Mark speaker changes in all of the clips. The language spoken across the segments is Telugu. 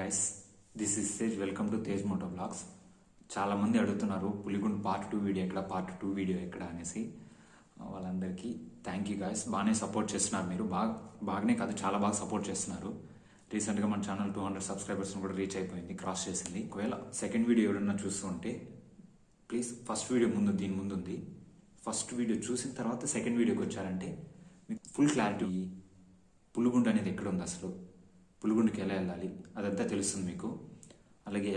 Speaker 1: Guys, this is Tej. Welcome to Tej moto blogs. చాలామంది అడుగుతున్నారు పులిగుండ్ పార్ట్ 2 వీడియో ఎక్కడ, పార్ట్ 2 వీడియో ఎక్కడ అనేసి. వాళ్ళందరికీ థ్యాంక్ యూ గైస్. బాగానే సపోర్ట్ చేస్తున్నారు మీరు. బాగానే కాదు, చాలా బాగా సపోర్ట్ చేస్తున్నారు. రీసెంట్గా మన ఛానల్ 200 సబ్స్క్రైబర్స్ని కూడా రీచ్ అయిపోయింది, క్రాస్ చేసింది. ఒకవేళ సెకండ్ వీడియో ఎవరన్నా చూస్తూ ఉంటే ప్లీజ్ ఫస్ట్ వీడియో దీని ముందు ఉంది. ఫస్ట్ వీడియో చూసిన తర్వాత సెకండ్ వీడియోకి వచ్చారంటే మీకు ఫుల్ క్లారిటీ, పులిగుండ్ అనేది ఎక్కడ ఉంది, అసలు పులిగుండుకి ఎలా వెళ్ళాలి అదంతా తెలుస్తుంది మీకు. అలాగే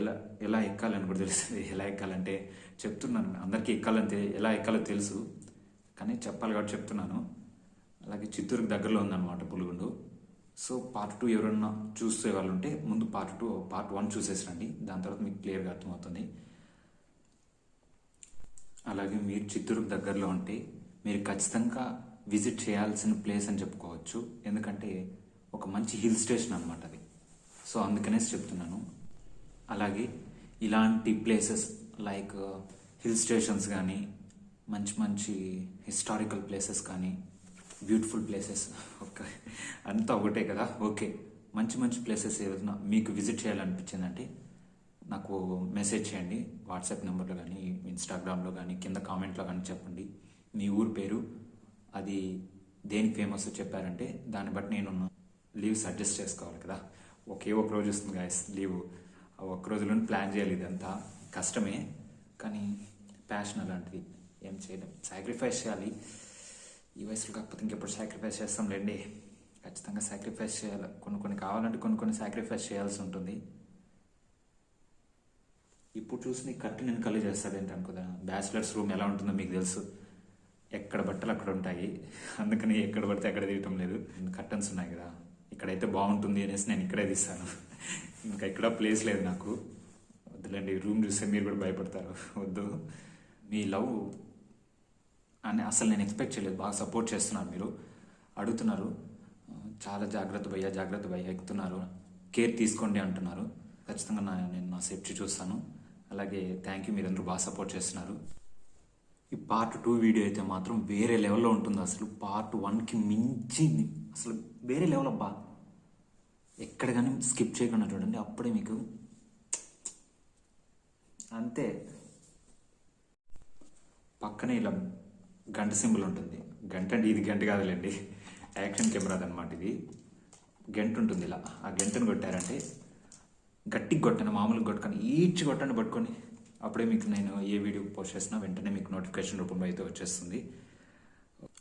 Speaker 1: ఎలా ఎక్కాలని కూడా తెలుస్తుంది. ఎలా ఎక్కాలంటే చెప్తున్నాను, అందరికీ ఎక్కాలంటే ఎలా ఎక్కాలో తెలుసు, కానీ చెప్పాలి కాబట్టి చెప్తున్నాను. అలాగే చిత్తూరుకి దగ్గరలో ఉందన్నమాట పులిగుండు. సో పార్ట్ 2 ఎవరన్నా చూసే వాళ్ళు ఉంటే ముందు పార్ట్ 1 చూసేసి రండి, దాని తర్వాత మీకు క్లియర్గా అర్థమవుతుంది. అలాగే మీరు చిత్తూరుకు దగ్గరలో ఉంటే మీరు ఖచ్చితంగా విజిట్ చేయాల్సిన ప్లేస్ అని చెప్పుకోవచ్చు. ఎందుకంటే ఒక మంచి హిల్ స్టేషన్ అనమాట అది. సో అందుకనేసి చెప్తున్నాను. అలాగే ఇలాంటి ప్లేసెస్ లైక్ హిల్ స్టేషన్స్ కానీ, మంచి మంచి హిస్టారికల్ ప్లేసెస్ కానీ, బ్యూటిఫుల్ ప్లేసెస్ అంతా ఒకటే కదా. ఓకే, మంచి మంచి ప్లేసెస్ ఏదైనా మీకు విజిట్ చేయాలనిపించిందంటే నాకు మెసేజ్ చేయండి. వాట్సాప్ నెంబర్లో కానీ, ఇన్స్టాగ్రామ్లో కానీ, కింద కామెంట్లో కానీ చెప్పండి. మీ ఊరు పేరు, అది దేనికి ఫేమస్ చెప్పారంటే దాన్ని బట్టి నేను లీవ్స్ అడ్జస్ట్ చేసుకోవాలి కదా. ఒకే ఒక రోజు వస్తుంది గాయస్ లీవ్. ఆ ఒక్క రోజులో ప్లాన్ చేయాలి. ఇదంతా కష్టమే, కానీ ప్యాషన్ అలాంటిది, ఏం చేయలేం, సాక్రిఫైస్ చేయాలి. ఈ వయసులో కాకపోతే ఇంకెప్పుడు సాక్రిఫైస్ చేస్తాంలేండి. ఖచ్చితంగా సాక్రిఫైస్ చేయాలి. కొన్ని కావాలంటే కొన్ని సాక్రిఫైస్ చేయాల్సి ఉంటుంది. ఇప్పుడు చూసి నీ కట్టి నేను కళ్ళు చేస్తాడేంటి అనుకోదా. బ్యాచిలర్స్ రూమ్ ఎలా ఉంటుందో మీకు తెలుసు, ఎక్కడ బట్టలు అక్కడ ఉంటాయి. అందుకని ఎక్కడ పడితే అక్కడ తీయటం లేదు. కర్టన్స్ ఉన్నాయి కదా, ఇక్కడైతే బాగుంటుంది అనేసి నేను ఇక్కడే తీస్తాను. ఇంకా ఇక్కడ ప్లేస్ లేదు నాకు. వద్దులేండి, రూమ్ చూస్తే మీరు కూడా భయపడతారు. వద్దు. మీ లవ్ అని అసలు నేను ఎక్స్పెక్ట్ చేయలేదు. బాగా సపోర్ట్ చేస్తున్నారు, మీరు అడుగుతున్నారు. చాలా జాగ్రత్త భయ్యా ఎక్కుతున్నారు, కేర్ తీసుకోండి అంటున్నారు. ఖచ్చితంగా నేను నా సేఫ్టీ చూస్తాను. అలాగే థ్యాంక్ యూ, మీరందరూ బాగా సపోర్ట్ చేస్తున్నారు. ఈ పార్ట్ 2 వీడియో అయితే మాత్రం వేరే లెవెల్లో ఉంటుంది. అసలు పార్ట్ 1కి మించి అసలు వేరే లెవెల్ అబ్బా. ఎక్కడ కానీ స్కిప్ చేయకుండా చూడండి, అప్పుడే మీకు అంతే. పక్కనే ఇలా గంట సింబల్ ఉంటుంది. గంట అంటే ఇది గంట కాదులేండి, యాక్షన్ కెమెరాది అనమాట ఇది. గంట ఉంటుంది ఇలా, ఆ గంటను కొట్టారంటే గట్టిగా కొట్టండి, మామూలుగా కొట్టుకొని ఈడ్చి కొట్టండి పట్టుకొని. అప్పుడే మీకు నేను ఏ వీడియో పోస్ట్ చేసినా వెంటనే మీకు నోటిఫికేషన్ రూపంలో అయితే వచ్చేస్తుంది.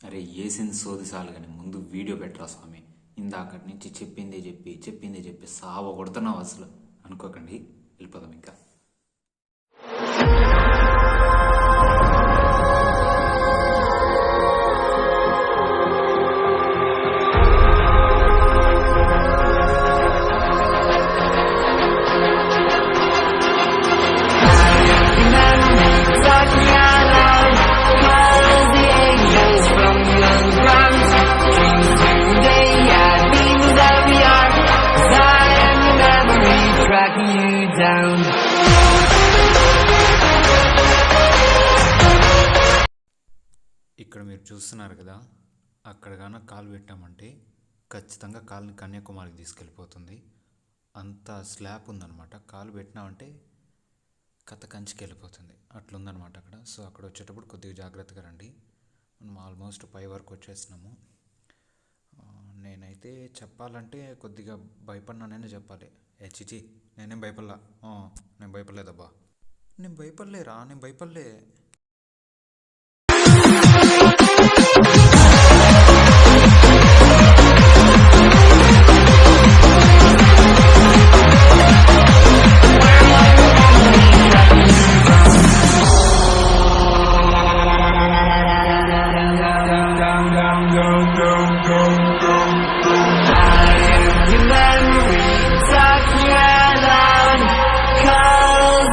Speaker 1: అరే ఏసిన సోది చాలు కానీ ముందు వీడియో పెట్టరా స్వామి. ఇందాకటి నుంచి చెప్పిందే చెప్పి సావ కొడుతున్నావు అసలు అనుకోకండి. వెళ్ళిపోదాం ఇంకా. ఇక్కడ మీరు చూస్తున్నారు కదా, అక్కడ కానీ కాలు పెట్టామంటే ఖచ్చితంగా కాలుని కన్యాకుమారికి తీసుకెళ్ళిపోతుంది. అంత స్లాబ్ ఉందన్నమాట. కాలు పెట్టినామంటే కథ కంచికి వెళ్ళిపోతుంది, అట్లుందనమాట అక్కడ. సో అక్కడ వచ్చేటప్పుడు కొద్దిగా జాగ్రత్తగా రండి. మనం ఆల్మోస్ట్ 5 వరకు వచ్చేసినాము. నేనైతే చెప్పాలంటే కొద్దిగా భయపడినాననే చెప్పాలి. చిచి నేనేం భయపడలా. నేను భయపడలేదబ్బా, నేను భయపడలే.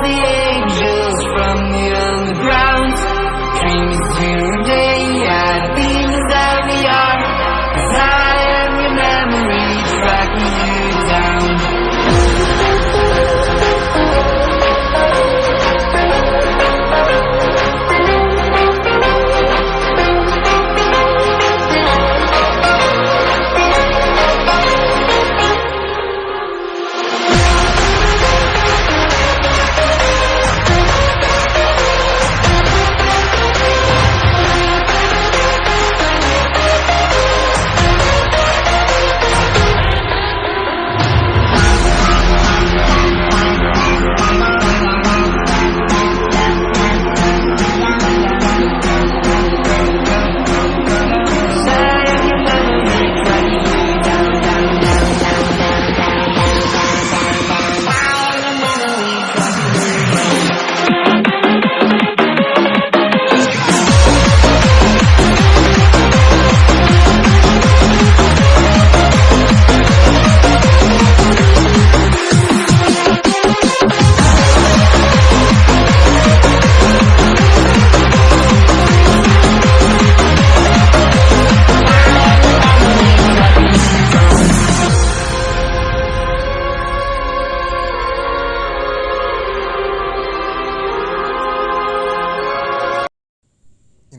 Speaker 2: The angels from the underground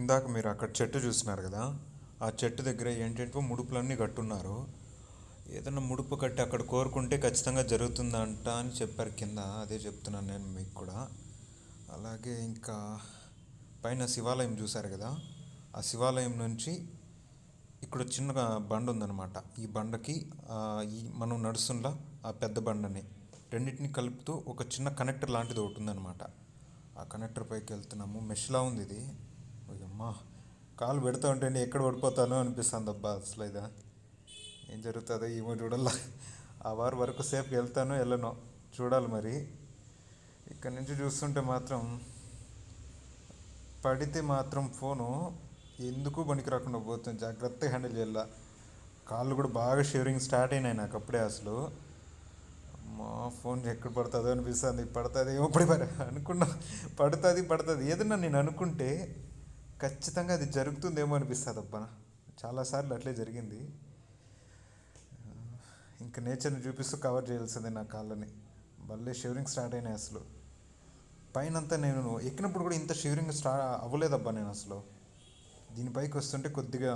Speaker 2: ఇందాక మీరు అక్కడ చెట్టు చూస్తున్నారు కదా, ఆ చెట్టు దగ్గర ఏంటంటే ముడుపులన్నీ కట్టున్నారు. ఏదైనా ముడుపు కట్టి అక్కడ కోరుకుంటే ఖచ్చితంగా జరుగుతుందంట అని చెప్పారు కింద. అదే చెప్తున్నాను నేను మీకు కూడా. అలాగే ఇంకా పైన శివాలయం చూశారు కదా, ఆ శివాలయం నుంచి ఇక్కడ చిన్న బండ ఉందన్నమాట. ఈ బండకి ఈ మనం నడుస్తుందా ఆ పెద్ద బండని రెండింటిని కలుపుతూ ఒక చిన్న కనెక్టర్ లాంటిది ఒకటి ఉందన్నమాట. ఆ కనెక్టర్ పైకి వెళ్తున్నాము. మెష్లా ఉంది ఇది. అమ్మా, కాలు పెడతా ఉంటే ఎక్కడ పడిపోతానో అనిపిస్తుంది అబ్బా. అసలు ఇదా ఏం జరుగుతుందో ఏమో చూడాల. ఆ వారు వరకు సేఫ్గా వెళ్తానో వెళ్ళనో చూడాలి మరి. ఇక్కడ నుంచి చూస్తుంటే మాత్రం పడితే మాత్రం ఫోను ఎందుకు పనికి రాకుండా పోతుంది. జాగ్రత్తగా హ్యాండిల్ చేయాల. కాళ్ళు కూడా బాగా షేరింగ్ స్టార్ట్ అయినాయి నాకు అప్పుడే. అసలు మా ఫోన్ ఎక్కడ పడుతుందో అనిపిస్తుంది. పడుతుంది ఏమో పడి అనుకున్నా. పడుతుంది ఏదన్నా నేను అనుకుంటే ఖచ్చితంగా అది జరుగుతుందేమో అనిపిస్తుంది అబ్బా. చాలాసార్లు అట్లే జరిగింది. ఇంకా నేచర్ని చూపిస్తూ కవర్ చేయాల్సిందే నా కాళ్ళని. మళ్ళీ షివరింగ్ స్టార్ట్ అయినాయి అసలు. పైనంతా నేను ఎక్కినప్పుడు కూడా ఇంత షివరింగ్ అవ్వలేదబ్బా నేను అసలు. దీనిపైకి వస్తుంటే కొద్దిగా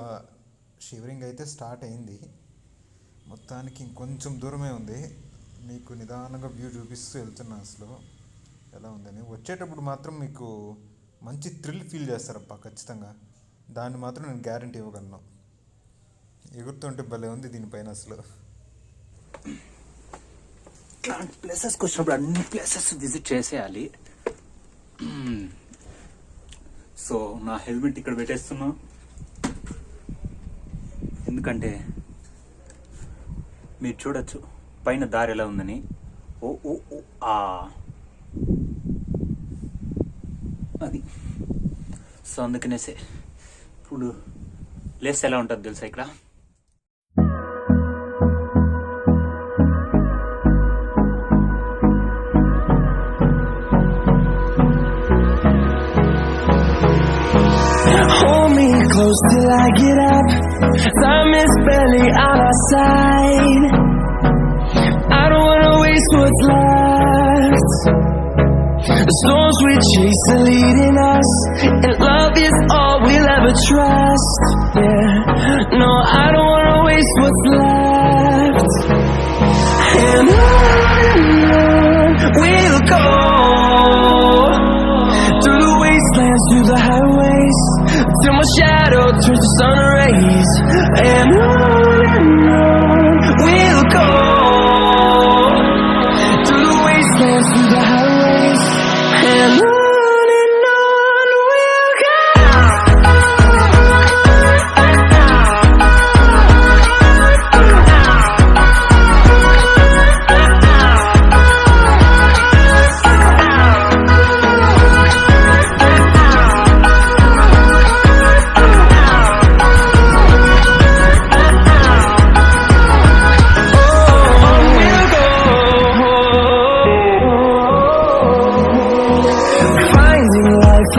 Speaker 2: షివరింగ్ అయితే స్టార్ట్ అయింది. మొత్తానికి ఇంకొంచెం దూరమే ఉంది. మీకు నిదానంగా వ్యూ చూపిస్తూ వెళ్తున్నా అసలు ఎలా ఉందని. వచ్చేటప్పుడు మాత్రం మీకు మంచి థ్రిల్ ఫీల్ చేస్తారబ్బా ఖచ్చితంగా. దాన్ని మాత్రం నేను గ్యారంటీ ఇవ్వగలను. ఎగురుతుంటే భలే ఉంది దీనిపైన అసలు.
Speaker 1: ఇట్లాంటి ప్లేసెస్కి వచ్చినప్పుడు అన్ని ప్లేసెస్ విజిట్ చేసేయాలి. సో నా హెల్మెట్ ఇక్కడ పెట్టేస్తున్నా, ఎందుకంటే మీరు చూడొచ్చు పైన దారి ఎలా ఉందని. ఓ ఓ ఓ అది. సో అందుకనేసే ఇప్పుడు ప్లేస్ ఎలా ఉంటుంది తెలుసా ఇక్కడ.
Speaker 3: Close till I get up. Time is barely on our side. I don't wanna waste what's left. The storms we chase are leading us, and love is all we'll ever trust. Yeah, no, I don't wanna waste what's left. And on we'll go, through the wastelands, through the highways, till my shadow turns to sun rays. And on we'll go, through the wastelands, through the highways. And on we'll go.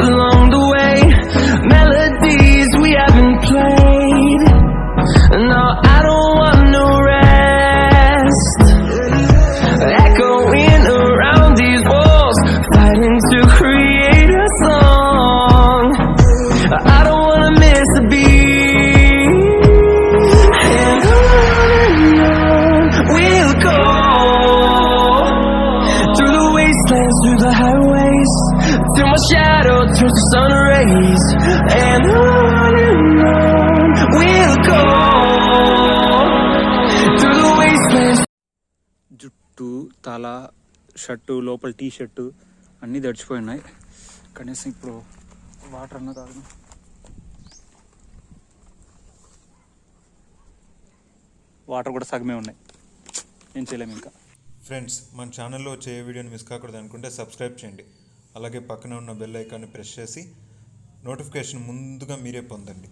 Speaker 3: Along the way, melodies we haven't played. No, I don't want no rest. Echoing around these walls, fighting to create a song. I don't wanna miss a beat. And on we'll go, through the wastelands, through the highways, till my shadow turns to sun rays. And on we'll go, through the wastelands.
Speaker 1: జుట్టు, తల, షర్టు, లోపల టీ షర్టు అన్నీ తడిచిపోయి ఉన్నాయి. కనీసం ఇప్పుడు వాటర్ అన్న తాగను. వాటర్ కూడా సగమే ఉన్నాయి, ఏం చేయలేము ఇంకా.
Speaker 2: ఫ్రెండ్స్, మన ఛానల్లో వచ్చే ఏ వీడియోని మిస్ కాకూడదు అనుకుంటే సబ్స్క్రైబ్ చేయండి. అలాగే పక్కన ఉన్న బెల్ ఐకాన్ని ప్రెస్ చేసి నోటిఫికేషన్ ముందుగా మీరే పొందండి.